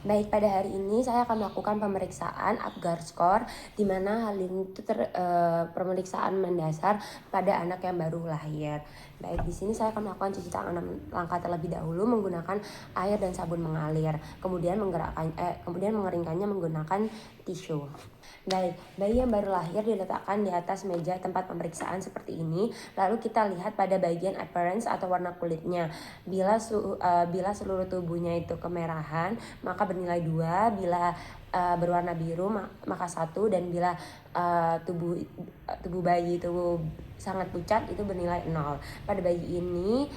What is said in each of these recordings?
Baik, pada hari ini saya akan melakukan pemeriksaan Apgar Score, di mana hal ini itu pemeriksaan mendasar pada anak yang baru lahir. Baik, di sini saya akan melakukan cuci tangan 6 langkah terlebih dahulu menggunakan air dan sabun mengalir, kemudian kemudian mengeringkannya menggunakan tisu. Baik, bayi yang baru lahir diletakkan di atas meja tempat pemeriksaan seperti ini. Lalu kita lihat pada bagian appearance atau warna kulitnya. Bila seluruh tubuhnya itu kemerahan, maka bernilai 2. Bila berwarna biru maka 1. Dan bila tubuh bayi itu sangat pucat, itu bernilai 0. Pada bayi ini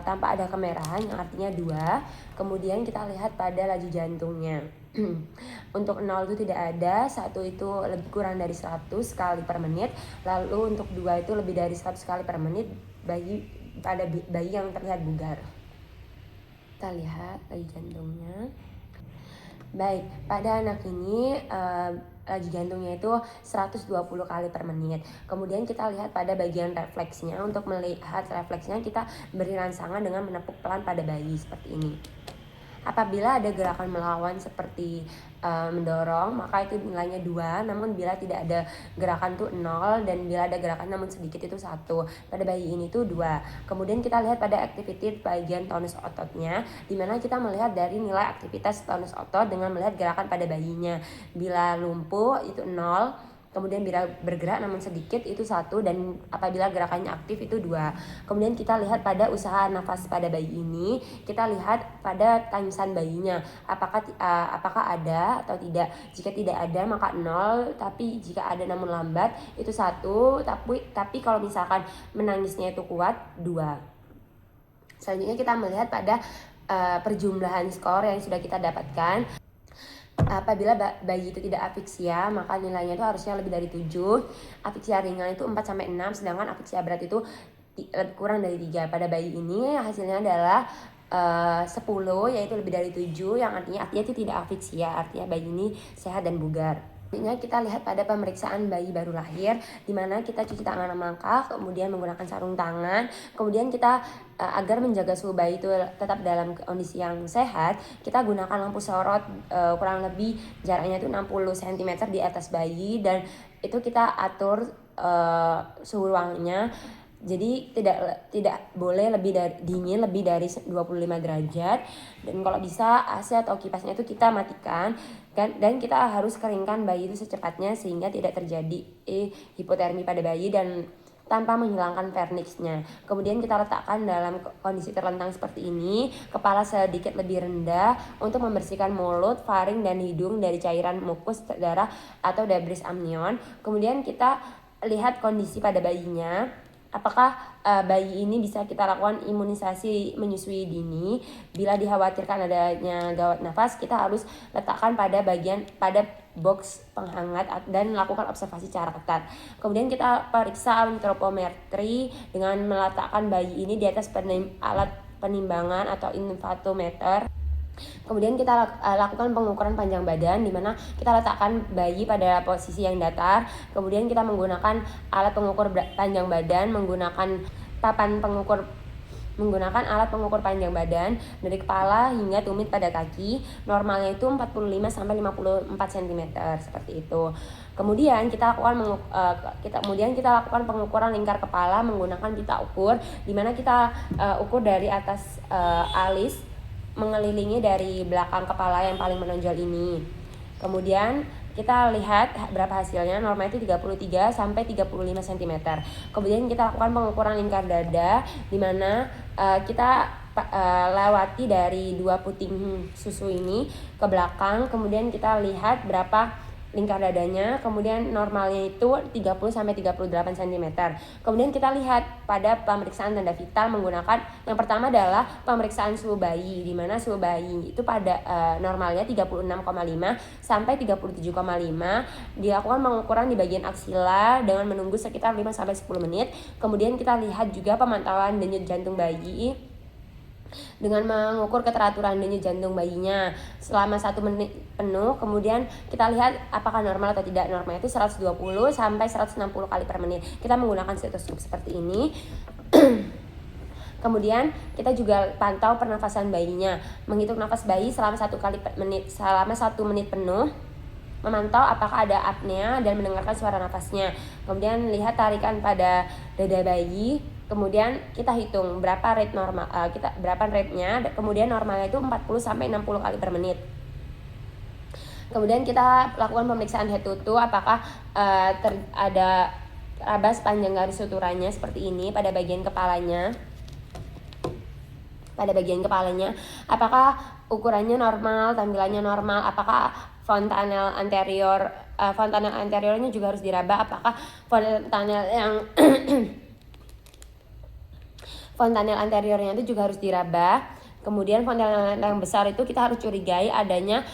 tanpa ada kemerahan yang artinya 2. Kemudian kita lihat pada laju jantungnya. Untuk 0 itu tidak ada, 1 itu lebih kurang dari 100 kali per menit, lalu untuk 2 itu lebih dari 100 kali per menit pada bayi yang terlihat bugar. Kita lihat laju jantungnya. Baik, pada anak ini laju jantungnya itu 120 kali per menit. Kemudian kita lihat pada bagian refleksnya. Untuk melihat refleksnya, kita beri rangsangan dengan menepuk pelan pada bayi seperti ini. Apabila ada gerakan melawan seperti mendorong, maka itu nilainya 2. Namun bila tidak ada gerakan tuh 0, dan bila ada gerakan namun sedikit itu 1. Pada bayi ini tuh 2. Kemudian kita lihat pada activity bagian tonus ototnya, dimana kita melihat dari nilai aktivitas tonus otot dengan melihat gerakan pada bayinya. Bila lumpuh itu 0, kemudian bila bergerak namun sedikit itu 1, dan apabila gerakannya aktif itu 2. Kemudian kita lihat pada usaha nafas pada bayi ini, kita lihat pada tangisan bayinya, apakah ada atau tidak. Jika tidak ada maka 0, tapi jika ada namun lambat itu 1, tapi kalau misalkan menangisnya itu kuat 2. Selanjutnya kita melihat pada perjumlahan skor yang sudah kita dapatkan. Apabila bayi itu tidak afiksia, maka nilainya itu harusnya lebih dari 7. Afiksia ringan itu 4-6, sedangkan afiksia berat itu kurang dari 3. Pada bayi ini hasilnya adalah 10, yaitu lebih dari 7, yang artinya itu tidak afiksia, artinya bayi ini sehat dan bugar. Selanjutnya kita lihat pada pemeriksaan bayi baru lahir, di mana kita cuci tangan 6 langkah, kemudian menggunakan sarung tangan, kemudian kita agar menjaga suhu bayi itu tetap dalam kondisi yang sehat, kita gunakan lampu sorot kurang lebih jaraknya itu 60 cm di atas bayi, dan itu kita atur suhu ruangnya. Jadi tidak boleh dingin lebih dari 25 derajat, dan kalau bisa AC atau kipasnya itu kita matikan, dan kita harus keringkan bayi itu secepatnya sehingga tidak terjadi hipotermi pada bayi dan tanpa menghilangkan vernixnya. Kemudian kita letakkan dalam kondisi terlentang seperti ini, kepala sedikit lebih rendah untuk membersihkan mulut, faring, dan hidung dari cairan mukus, darah, atau debris amnion. Kemudian kita lihat kondisi pada bayinya. Apakah bayi ini bisa kita lakukan imunisasi menyusui dini? Bila dikhawatirkan adanya gawat nafas, kita harus letakkan pada box penghangat dan lakukan observasi secara ketat. Kemudian kita periksa antropometri dengan meletakkan bayi ini di atas alat penimbangan atau infatometer. Kemudian kita lakukan pengukuran panjang badan, di mana kita letakkan bayi pada posisi yang datar. Kemudian kita menggunakan alat pengukur panjang badan, menggunakan alat pengukur panjang badan dari kepala hingga tumit pada kaki. Normalnya itu 45-54 cm seperti itu. Kemudian kita lakukan pengukuran lingkar kepala menggunakan pita ukur, di mana kita ukur dari atas alis mengelilingi dari belakang kepala yang paling menonjol ini. Kemudian kita lihat berapa hasilnya. Normal itu 33-35 cm. Kemudian kita lakukan pengukuran lingkar dada, di mana kita lewati dari 2 puting susu ini ke belakang. Kemudian kita lihat berapa lingkar dadanya, kemudian normalnya itu 30-38 cm. Kemudian kita lihat pada pemeriksaan tanda vital menggunakan, yang pertama adalah pemeriksaan suhu bayi, di mana suhu bayi itu pada normalnya 36,5 sampai 37,5. Dilakukan pengukuran di bagian aksila dengan menunggu sekitar 5-10 menit. Kemudian kita lihat juga pemantauan denyut jantung bayi dengan mengukur keteraturan denyut jantung bayinya selama 1 menit penuh. Kemudian kita lihat apakah normal atau tidak. Normal itu 120-160 kali per menit. Kita menggunakan stetoskop seperti ini. Kemudian kita juga pantau pernafasan bayinya, menghitung nafas bayi selama 1 menit penuh, memantau apakah ada apnea dan mendengarkan suara nafasnya. Kemudian lihat tarikan pada dada bayi. Kemudian kita hitung berapa rate normal, berapa rate-nya. Kemudian normalnya itu 40 sampai 60 kali per menit. Kemudian kita lakukan pemeriksaan head to toe, apakah ada raba sepanjang garis suturannya seperti ini pada bagian kepalanya. Apakah ukurannya normal, tampilannya normal, apakah fontanel anteriornya juga harus diraba, apakah fontanel yang fontanel anteriornya itu juga harus diraba. Kemudian fontanel yang besar itu kita harus curigai adanya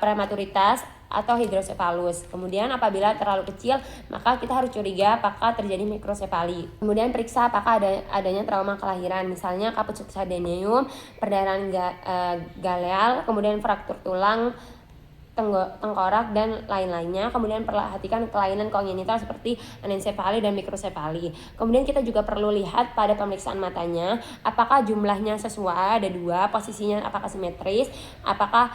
prematuritas atau hidrosefalus. Kemudian apabila terlalu kecil, maka kita harus curiga apakah terjadi mikrosefali. Kemudian periksa apakah adanya trauma kelahiran, misalnya kaput subcutaneum, perdarahan galeal, kemudian fraktur tulang, tengkorak dan lain-lainnya. Kemudian perhatikan kelainan kongenital seperti anencefali dan mikrosefali. Kemudian kita juga perlu lihat pada pemeriksaan matanya, apakah jumlahnya sesuai, ada 2, posisinya apakah simetris, apakah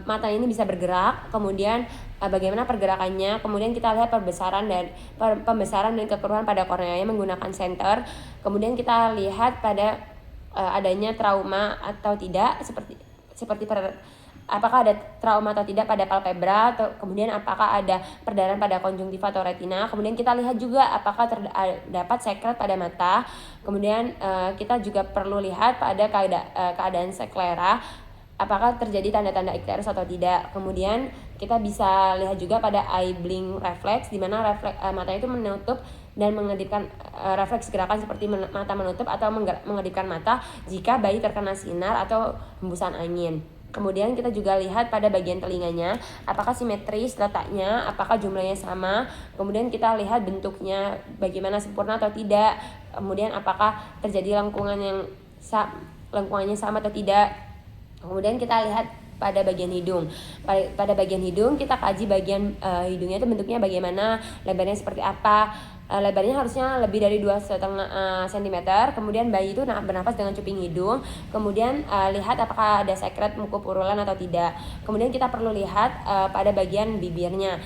mata ini bisa bergerak, kemudian bagaimana pergerakannya. Kemudian kita lihat pembesaran dan kekeruhan pada korneanya menggunakan senter. Kemudian kita lihat pada adanya trauma atau tidak, apakah ada trauma atau tidak pada palpebra, atau kemudian apakah ada perdarahan pada konjungtiva atau retina. Kemudian kita lihat juga apakah terdapat sekret pada mata. Kemudian kita juga perlu lihat pada keadaan sklera, apakah terjadi tanda-tanda ikterus atau tidak. Kemudian kita bisa lihat juga pada eye blink reflex, di mana mata itu menutup dan mengedipkan refleks gerakan seperti mata menutup atau mengedipkan mata jika bayi terkena sinar atau hembusan angin. Kemudian kita juga lihat pada bagian telinganya, apakah simetris letaknya, apakah jumlahnya sama. Kemudian kita lihat bentuknya bagaimana, sempurna atau tidak. Kemudian apakah terjadi lengkungannya sama atau tidak. Kemudian kita lihat pada bagian hidung. Pada bagian hidung kita kaji bagian hidungnya itu bentuknya bagaimana, lebarnya seperti apa. Lebarnya harusnya lebih dari 2,5 cm. Kemudian bayi itu bernafas dengan cuping hidung. Kemudian lihat apakah ada sekret mukopurulan atau tidak. Kemudian kita perlu lihat pada bagian bibirnya,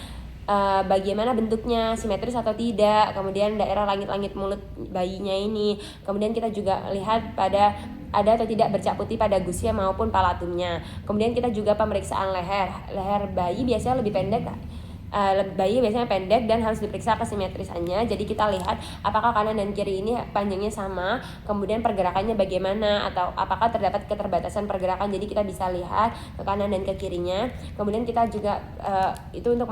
bagaimana bentuknya, simetris atau tidak. Kemudian daerah langit-langit mulut bayinya ini. Kemudian kita juga lihat pada ada atau tidak bercak putih pada gusnya maupun palatumnya. Kemudian kita juga pemeriksaan leher bayi biasanya lebih pendek. Bayi biasanya pendek dan harus diperiksa kesimetrisannya. Jadi kita lihat apakah kanan dan kiri ini panjangnya sama, kemudian pergerakannya bagaimana, atau apakah terdapat keterbatasan pergerakan. Jadi kita bisa lihat ke kanan dan ke kirinya. Kemudian kita juga itu untuk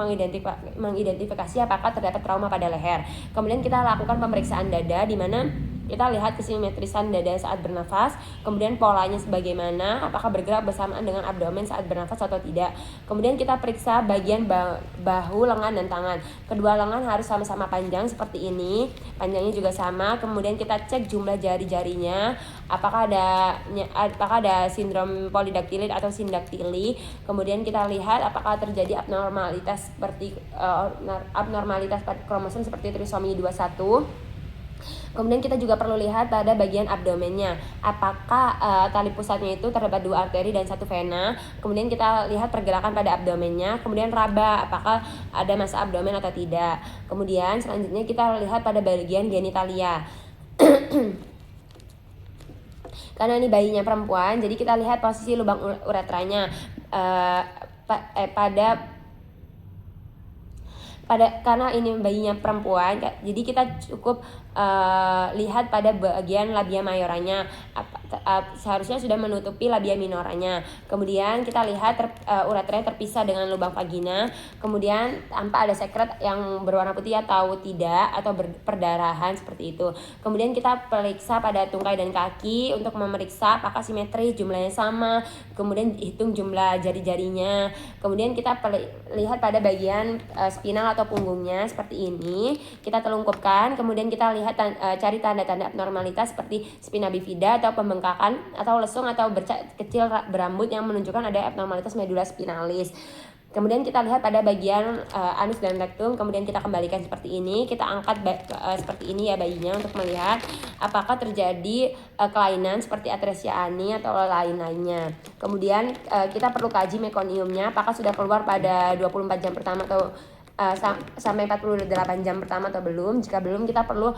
mengidentifikasi apakah terdapat trauma pada leher. Kemudian kita lakukan pemeriksaan dada, di mana kita lihat kesimetrisan dada saat bernafas, kemudian polanya sebagaimana, apakah bergerak bersamaan dengan abdomen saat bernafas atau tidak. Kemudian kita periksa bagian bahu, lengan, dan tangan. Kedua lengan harus sama-sama panjang seperti ini, panjangnya juga sama. Kemudian kita cek jumlah jari-jarinya, apakah ada sindrom polidaktilit atau sindaktili. Kemudian kita lihat apakah terjadi abnormalitas seperti abnormalitas kromosom seperti trisomi 21. Kemudian kita juga perlu lihat pada bagian abdomennya, apakah tali pusatnya itu terdapat 2 arteri dan 1 vena. Kemudian kita lihat pergerakan pada abdomennya. Kemudian raba, apakah ada massa abdomen atau tidak. Kemudian selanjutnya kita lihat pada bagian genitalia. Karena ini bayinya perempuan, jadi kita lihat posisi lubang uretranya karena ini bayinya perempuan, jadi kita cukup lihat pada bagian labia mayoranya, seharusnya sudah menutupi labia minoranya. Kemudian kita lihat uretranya terpisah dengan lubang vagina. Kemudian tanpa ada sekret yang berwarna putih atau tidak, atau perdarahan seperti itu. Kemudian kita periksa pada tungkai dan kaki untuk memeriksa apakah simetris, jumlahnya sama. Kemudian hitung jumlah jari-jarinya. Kemudian kita lihat pada bagian spinal atau punggungnya seperti ini, kita telungkupkan. Kemudian kita lihat cari tanda-tanda abnormalitas seperti spina bifida atau pembengkakan atau lesung atau bercak kecil berambut yang menunjukkan ada abnormalitas medula spinalis. Kemudian kita lihat pada bagian anus dan rektum, kemudian kita kembalikan seperti ini, kita angkat seperti ini ya bayinya untuk melihat apakah terjadi kelainan seperti atresia ani atau lain-lainnya. Kemudian kita perlu kaji mekoniumnya apakah sudah keluar pada 24 jam pertama atau sampai 48 jam pertama atau belum. Jika belum, kita perlu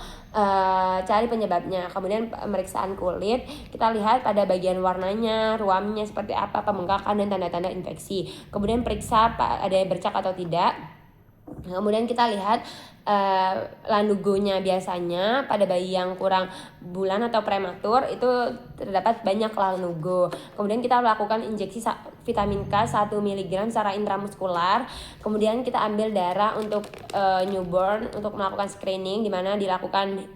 cari penyebabnya. Kemudian pemeriksaan kulit, kita lihat pada bagian warnanya, ruamnya seperti apa, pembengkakan dan tanda-tanda infeksi. Kemudian periksa ada bercak atau tidak. Kemudian kita lihat lanugonya, biasanya pada bayi yang kurang bulan atau prematur itu terdapat banyak lanugo. Kemudian kita melakukan injeksi vitamin K 1 mg secara intramuskular. Kemudian kita ambil darah untuk newborn untuk melakukan screening, di mana dilakukan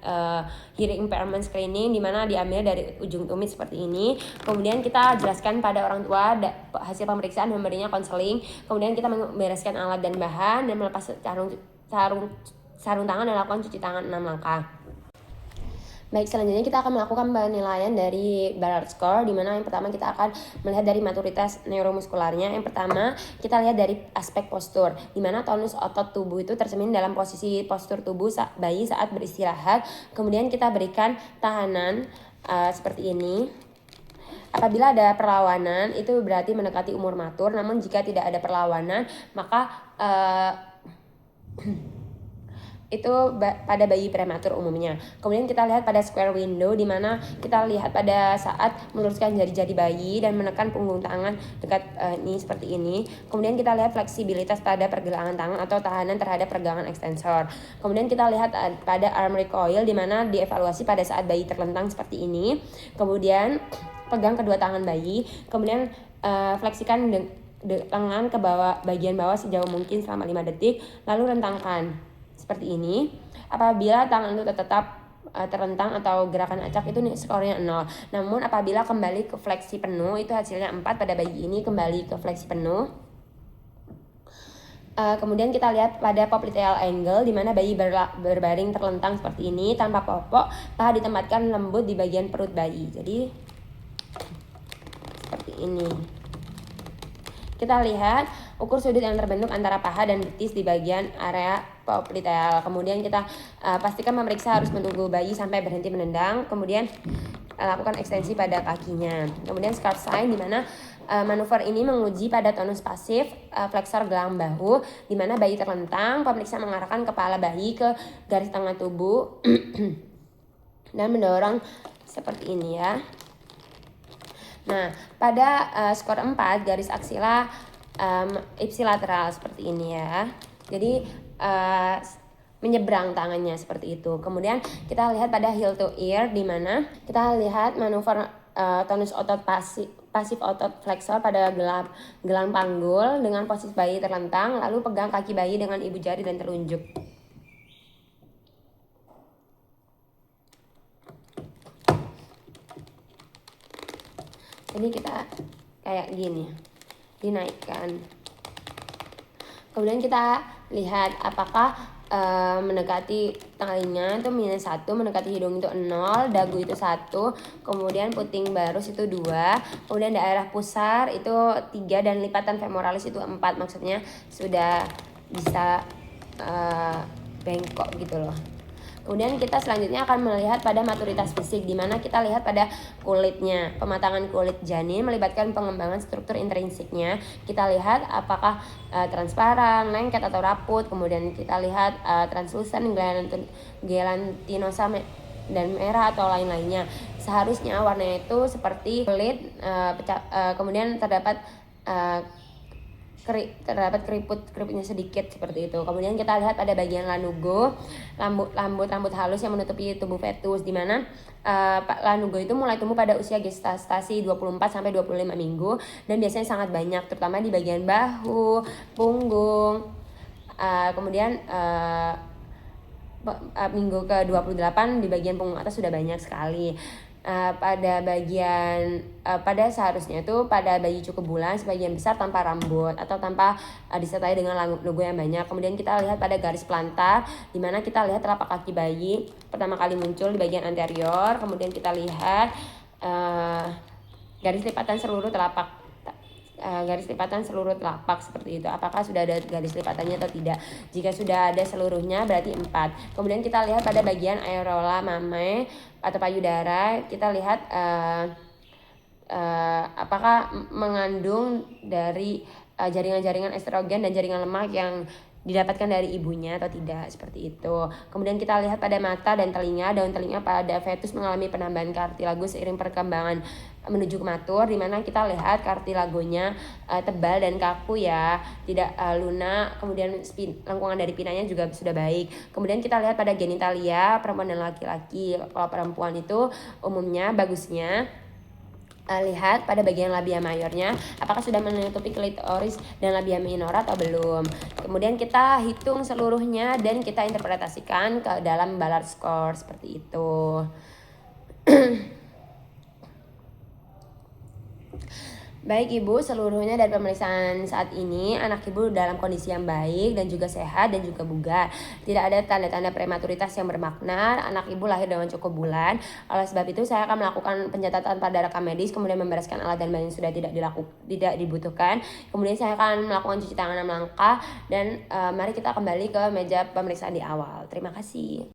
hearing impairment screening, di mana diambil dari ujung tumit seperti ini. Kemudian kita jelaskan pada orang tua hasil pemeriksaan, memberinya konseling. Kemudian kita membereskan alat dan bahan dan melepas sarung tangan dan lakukan cuci tangan 6 langkah. Baik, selanjutnya kita akan melakukan penilaian dari Barrett score, di mana yang pertama kita akan melihat dari maturitas neuromuskularnya. Yang pertama kita lihat dari aspek postur, di mana tonus otot tubuh itu tercermin dalam posisi postur tubuh bayi saat beristirahat. Kemudian kita berikan tahanan seperti ini. Apabila ada perlawanan itu berarti mendekati umur matur, namun jika tidak ada perlawanan maka itu pada bayi prematur umumnya. Kemudian kita lihat pada square window, di mana kita lihat pada saat meluruskan jari-jari bayi dan menekan punggung tangan dekat ini seperti ini. Kemudian kita lihat fleksibilitas pada pergelangan tangan atau tahanan terhadap pergelangan ekstensor. Kemudian kita lihat pada arm recoil, di mana dievaluasi pada saat bayi terlentang seperti ini. Kemudian pegang kedua tangan bayi, kemudian fleksikan lengan ke bawah, bagian bawah sejauh mungkin selama 5 detik, lalu rentangkan seperti ini. Apabila tangan itu tetap terentang atau gerakan acak, itu skornya 0. Namun apabila kembali ke fleksi penuh, itu hasilnya 4. Pada bayi ini kembali ke fleksi penuh. Kemudian kita lihat pada popliteal angle, di mana bayi berbaring terlentang seperti ini tanpa popok, paha ditempatkan lembut di bagian perut bayi. Jadi seperti ini. Kita lihat ukur sudut yang terbentuk antara paha dan betis di bagian area popliteal. Kemudian kita pastikan memeriksa harus menunggu bayi sampai berhenti menendang. Kemudian lakukan ekstensi pada kakinya. Kemudian scarf sign, di mana manuver ini menguji pada tonus pasif flexor gelang bahu, di mana bayi terlentang. Pemeriksa mengarahkan kepala bayi ke garis tengah tubuh dan mendorong seperti ini ya. Nah, pada skor 4 garis aksila ipsilateral seperti ini ya. Jadi menyeberang tangannya seperti itu. Kemudian kita lihat pada heel to ear, di mana kita lihat manuver tonus otot pasif otot flexor pada gelang panggul dengan posisi bayi terlentang, lalu pegang kaki bayi dengan ibu jari dan telunjuk. Ini kita kayak gini, dinaikkan. Kemudian kita lihat apakah mendekati telinga itu -1, mendekati hidung itu 0, dagu itu 1, kemudian puting barus itu 2, kemudian daerah pusar itu 3, dan lipatan femoralis itu 4. Maksudnya sudah bisa bengkok gitu loh. Kemudian kita selanjutnya akan melihat pada maturitas fisik, di mana kita lihat pada kulitnya. Pematangan kulit janin melibatkan pengembangan struktur intrinsiknya. Kita lihat apakah transparan, lengket atau raput. Kemudian kita lihat translucent, gelatinosa dan merah atau lain-lainnya. Seharusnya warnanya itu seperti kulit, kemudian terdapat keriputnya sedikit seperti itu. Kemudian kita lihat pada bagian lanugo, rambut halus yang menutupi tubuh fetus, di mana lanugo itu mulai tumbuh pada usia gestasi 24 sampai 25 minggu dan biasanya sangat banyak, terutama di bagian bahu, punggung. Kemudian minggu ke-28 di bagian punggung atas sudah banyak sekali. Pada seharusnya itu pada bayi cukup bulan sebagian besar tanpa rambut atau tanpa disertai dengan logo yang banyak. Kemudian kita lihat pada garis plantar, di mana kita lihat telapak kaki bayi pertama kali muncul di bagian anterior. Kemudian kita lihat garis lipatan seluruh telapak garis lipatan seluruh telapak seperti itu. Apakah sudah ada garis lipatannya atau tidak? Jika sudah ada seluruhnya berarti 4. Kemudian kita lihat pada bagian areola mamae atau payudara, kita lihat apakah mengandung dari jaringan-jaringan estrogen dan jaringan lemak yang didapatkan dari ibunya atau tidak, seperti itu. Kemudian kita lihat pada mata dan telinga. Daun telinga pada fetus mengalami penambahan kartilago seiring perkembangan menuju kematur, dimana kita lihat kartilagonya tebal dan kaku ya, tidak lunak. Kemudian lengkungan dari pinanya juga sudah baik. Kemudian kita lihat pada genitalia perempuan dan laki-laki. Kalau perempuan itu umumnya bagusnya lihat pada bagian labia mayornya apakah sudah menutupi klitoris dan labia minora atau belum. Kemudian kita hitung seluruhnya dan kita interpretasikan ke dalam Ballard score seperti itu. Baik Ibu, seluruhnya dari pemeriksaan saat ini anak Ibu dalam kondisi yang baik dan juga sehat dan juga bugar. Tidak ada tanda-tanda prematuritas yang bermakna. Anak Ibu lahir dengan cukup bulan. Oleh sebab itu saya akan melakukan pencatatan pada rekam medis, kemudian membereskan alat dan bahan yang sudah tidak dibutuhkan. Kemudian saya akan melakukan cuci tangan 6 langkah dan mari kita kembali ke meja pemeriksaan di awal. Terima kasih.